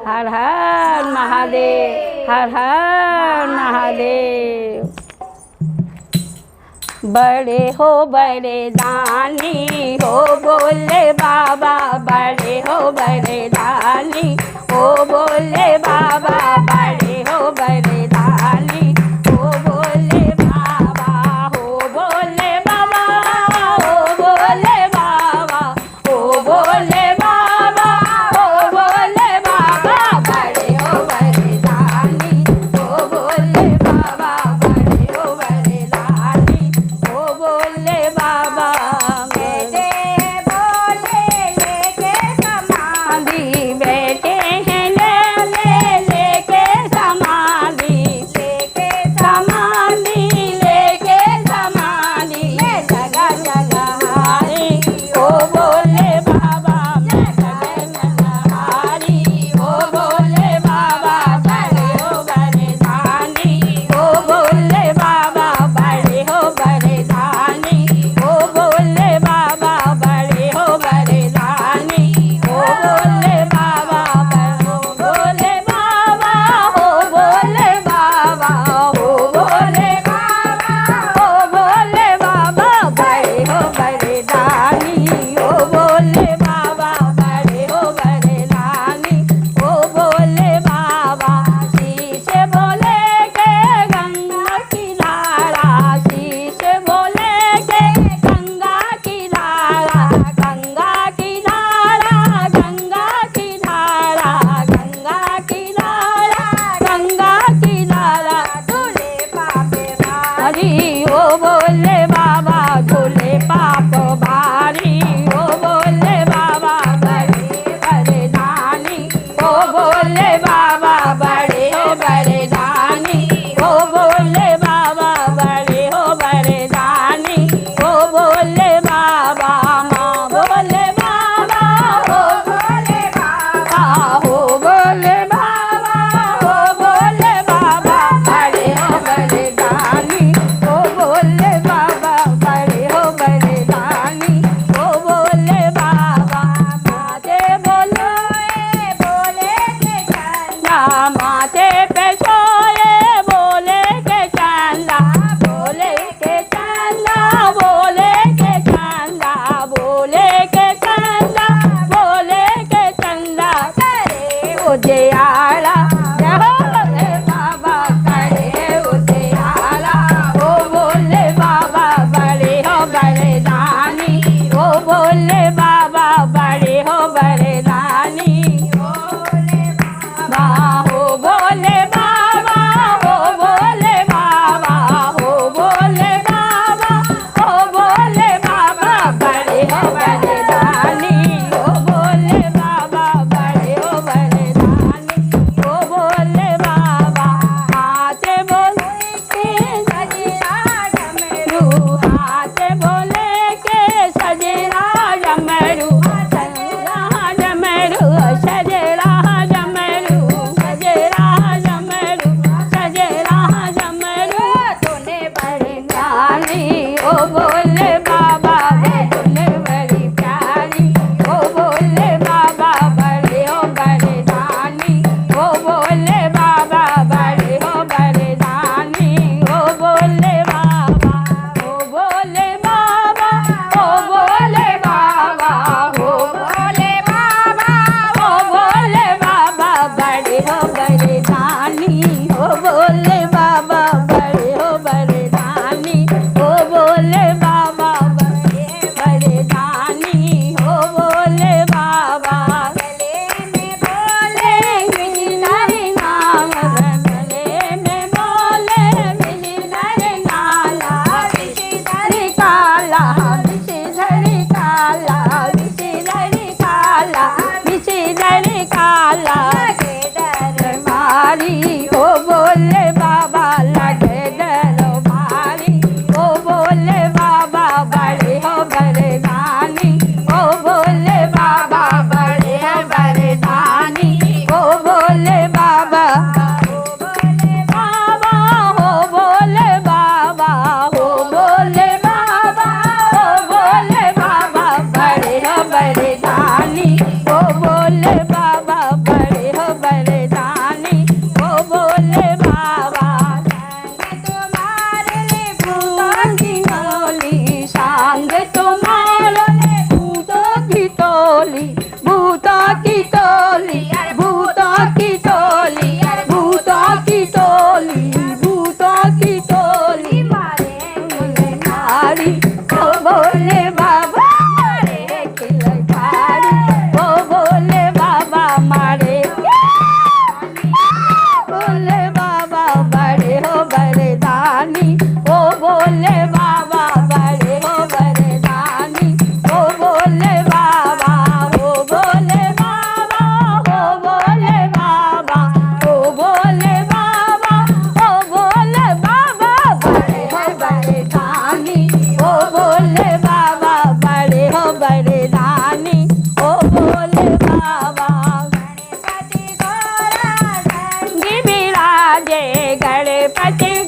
हर हर महादेव, हर हर महादेव। बड़े हो बड़े दानी हो बोले बाबा, बड़े हो बड़े दानी हो बोले बाबा, बड़े हो बड़े दानी हो बोले बाबा, हो बोले बाबा, हो बोले बाबा, हो बोले बाबा, हो बोले बाबा, बड़े हो बड़े दानी हो बोले बाबा, बड़े हो बड़े दानी हो बोले बाबा। बेटे बोले लेके समाधि, बेटे हैं लेके समाधि, लेके समाधि, लेके समाधि, मैं जगह जगह हारी हो बोले बाबा, मैं जगह जगह हारी हो बोले बाबा, बड़े हो बड़े दानी हो बोले बाबा, बड़े हो बड़े दानी हो बोले बाबा, बड़े हो बड़े दानी हो बोले बाबा, हो बोले बाबा, हो बोले बाबा, हो बोले बाबा, हो बोले बाबा, बड़े हो बड़े दानी हो बोले बाबा, बड़े हो बड़े दानी हो बोले बाबा। शीशे बोले के गंगा की धारा, शीशे बोले के गंगा की धारा, गंगा की धारा, गंगा की धारा, गंगा की धारा, गंगा की धारा, धुले पापे भारी हो बोले बाबा, धुले पाप भारी हो बोले बाबा, बड़े बड़े दानी हो बोले बाबा, बड़े हो बड़े दानी हो बोले बाबा, बड़े हो बड़े दानी हो बोले बाबा। माँ बोले बाबा, हो बोले बाबा, हो बोले बाबा, हो बोले बाबा, बड़े हो बड़े दानी हो बोले बाबा, बड़े हो बड़े दानी हो बोले बाबा। माथे बोले बोले के चंदा, माथे पे सोए बोले के चंदा, बोले के चंदा, बोले के चंदा, बोले के चंदा, बोले के चंदा, करे उजियारा हो बोले बाबा, करे उजियारा हो बोले बाबा, बड़े हो बड़े दानी हो बोले बाबा, बड़े हो बड़े दानी हो बोले बाबा, हो बोले बाबा, हो बोले बाबा, हो बोले बाबा, हो बोले बाबा, बड़े हो बड़े दानी हो बोले बाबा, बड़े हो बड़े दानी पति